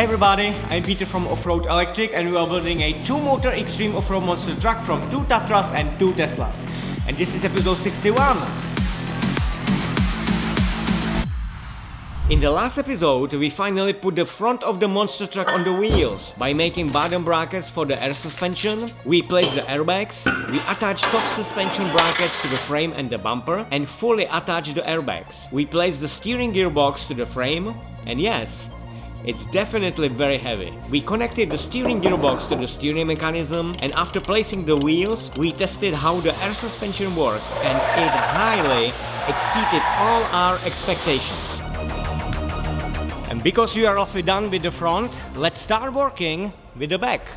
Hey everybody, I'm Peter from Off-Road Electric and we are building a 2-motor extreme off-road monster truck from 2 Tatras and 2 Teslas. And this is episode 61. In the last episode, we finally put the front of the monster truck on the wheels by making bottom brackets for the air suspension. We placed the airbags, we attached top suspension brackets to the frame and the bumper, and fully attached the airbags. We placed the steering gearbox to the frame, and yes, it's definitely very heavy. We connected the steering gearbox to the steering mechanism, and after placing the wheels, we tested how the air suspension works, and it highly exceeded all our expectations. And because we are roughly done with the front, let's start working with the back.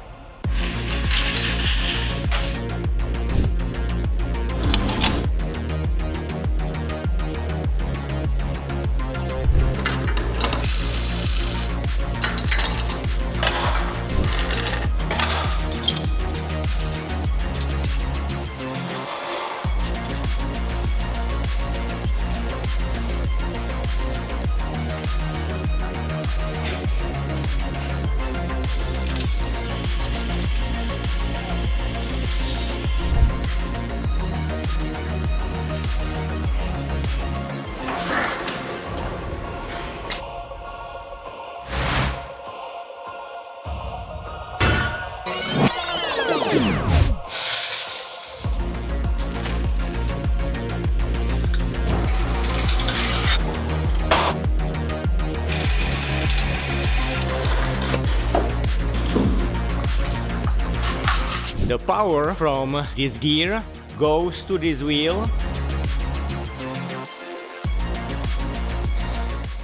The power from this gear goes to this wheel,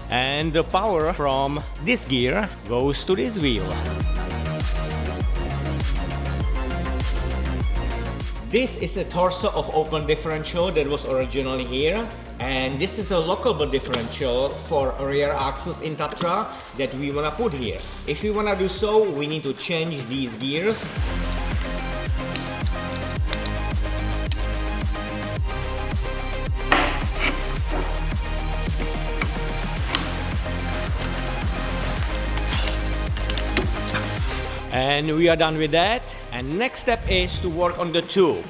and the power from this gear goes to this wheel. This is a torso of open differential that was originally here, and this is a lockable differential for rear axles in Tatra that we wanna put here. If we wanna do so, we need to change these gears. And we are done with that, and next step is to work on the tube.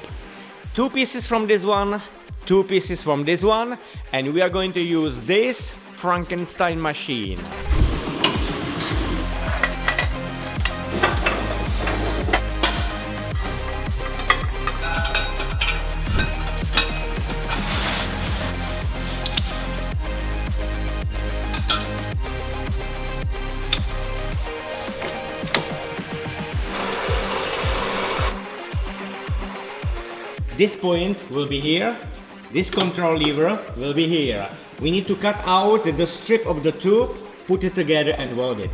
2 pieces from this one, 2 pieces from this one, and we are going to use this Frankenstein machine. This point will be here, this control lever will be here. We need to cut out the strip of the tube, put it together and weld it.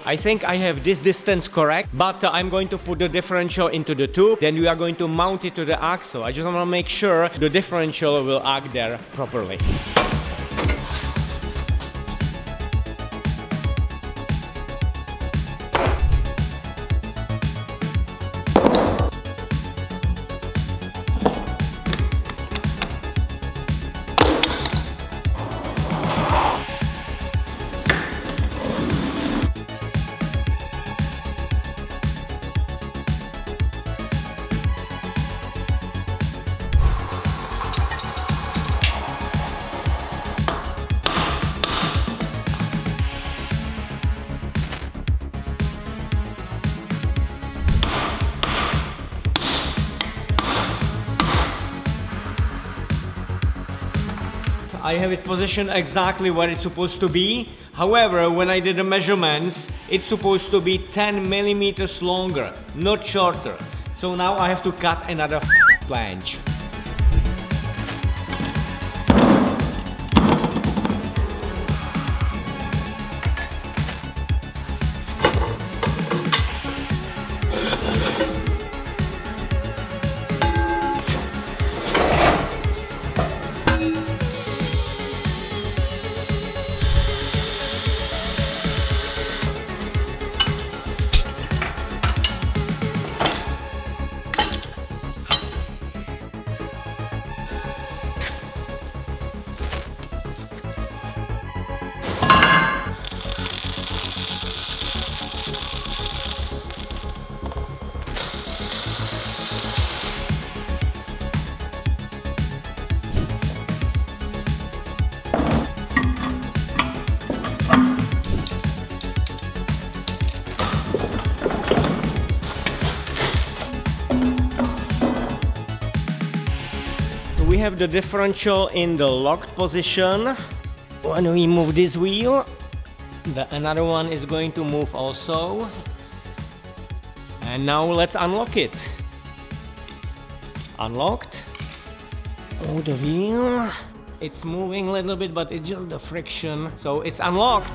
I think I have this distance correct, but I'm going to put the differential into the tube, then we are going to mount it to the axle. I just want to make sure the differential will act there properly. I have it positioned exactly where it's supposed to be. However, when I did the measurements, it's supposed to be 10 millimeters longer, not shorter. So now I have to cut another flange. We have the differential in the locked position. When we move this wheel, another one is going to move also. And now let's unlock it. Unlocked. Oh, the wheel. It's moving a little bit, but it's just the friction. So it's unlocked.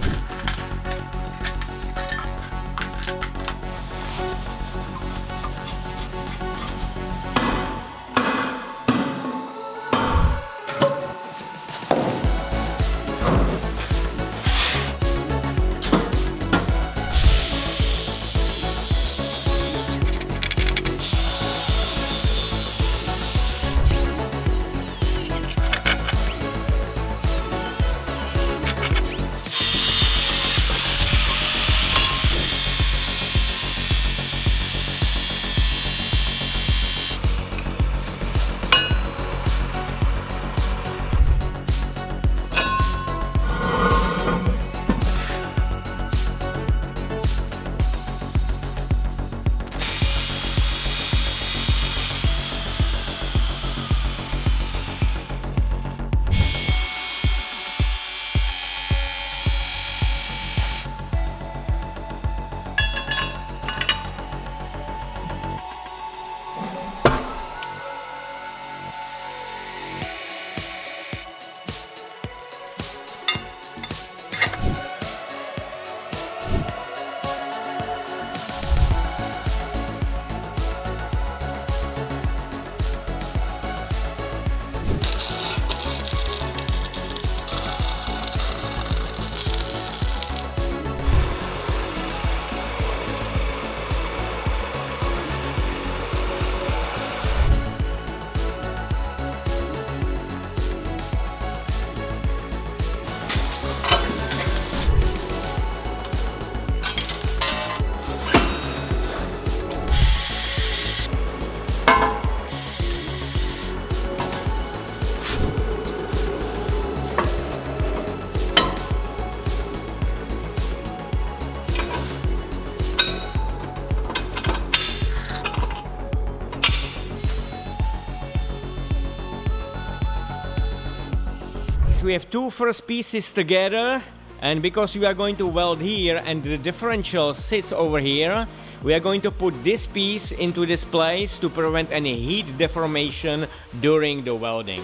We have two first pieces together, and because we are going to weld here and the differential sits over here, we are going to put this piece into this place to prevent any heat deformation during the welding.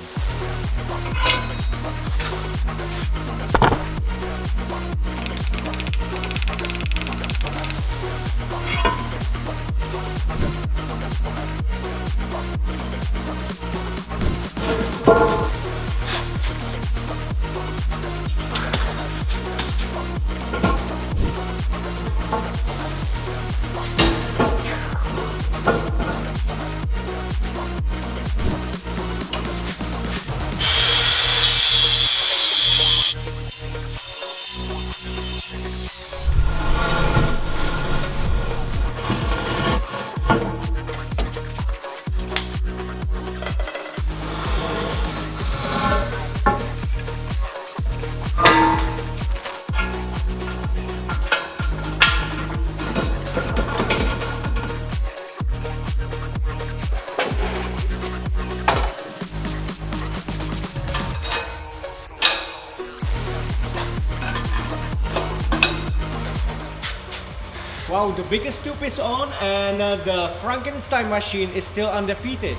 Wow, the biggest tube is on and the Frankenstein machine is still undefeated.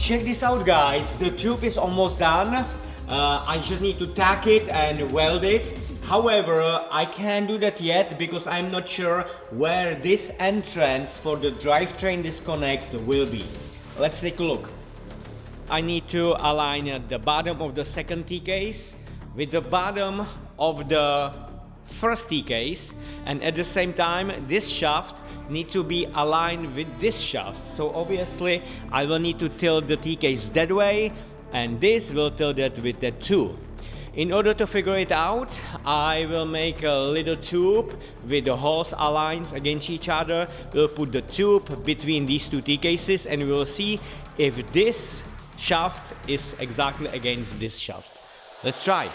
Check this out, guys, the tube is almost done. I just need to tack it and weld it. However, I can't do that yet because I'm not sure where this entrance for the drivetrain disconnect will be. Let's take a look. I need to align the bottom of the second T-case with the bottom of the first T-case, and at the same time this shaft need to be aligned with this shaft. So obviously I will need to tilt the T-case that way, and this will tilt it with that too. In order to figure it out, I will make a little tube with the holes aligned against each other. We'll put the tube between these two T-cases and we will see if this shaft is exactly against this shaft. Let's try.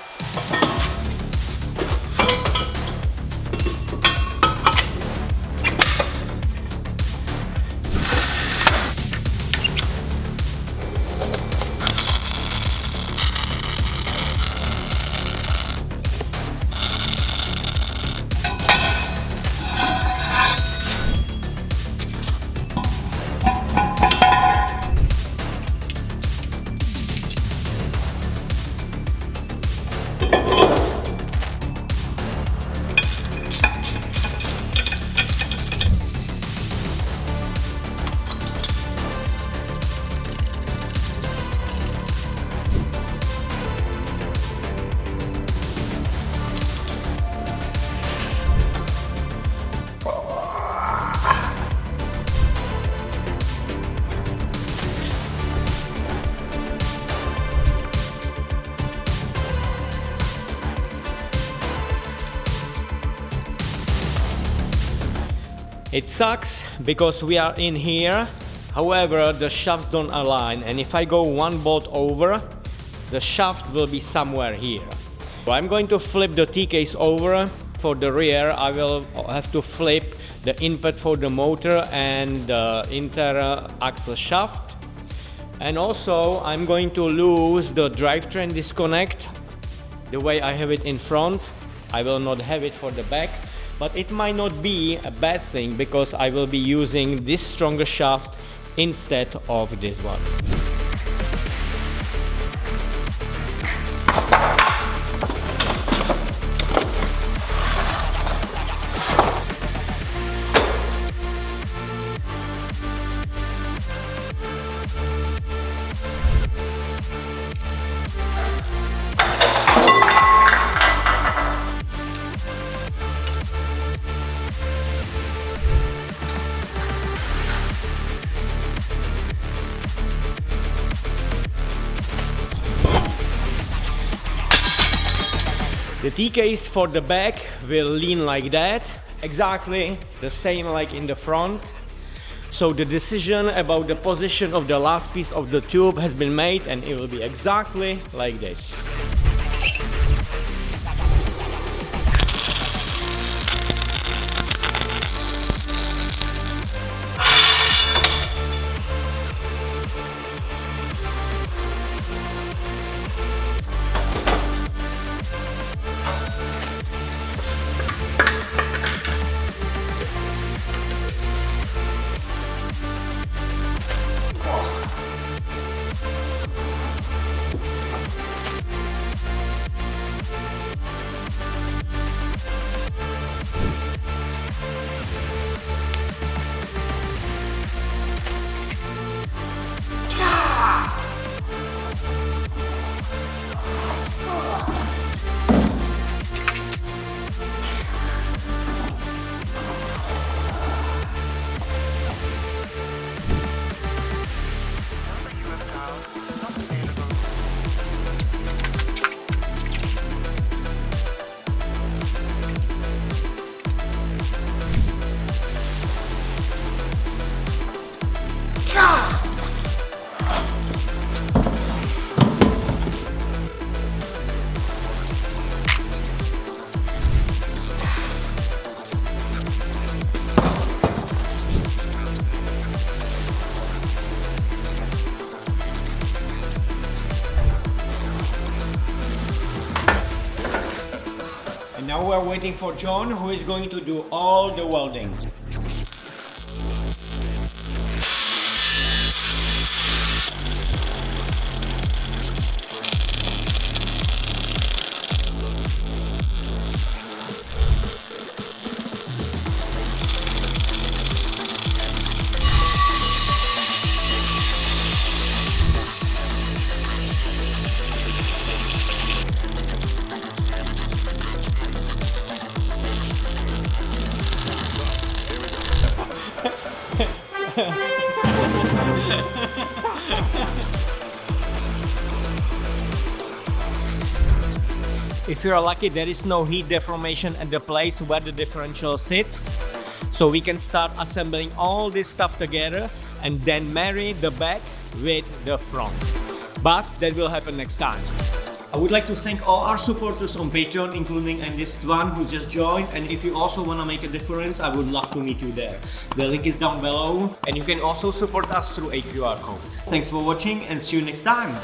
It sucks because we are in here, however the shafts don't align, and if I go one bolt over, the shaft will be somewhere here. So I'm going to flip the T-case over. For the rear I will have to flip the input for the motor and the inter-axle shaft, and also I'm going to lose the drivetrain disconnect the way I have it in front. I will not have it for the back. But it might not be a bad thing because I will be using this stronger shaft instead of this one. The T-case for the back will lean like that, exactly the same like in the front. So the decision about the position of the last piece of the tube has been made, and it will be exactly like this. Now we're waiting for John, who is going to do all the welding. If you're lucky, there is no heat deformation at the place where the differential sits. So we can start assembling all this stuff together and then marry the back with the front. But that will happen next time. I would like to thank all our supporters on Patreon, including this one who just joined. And if you also want to make a difference, I would love to meet you there. The link is down below. And you can also support us through a QR code. Thanks for watching and see you next time.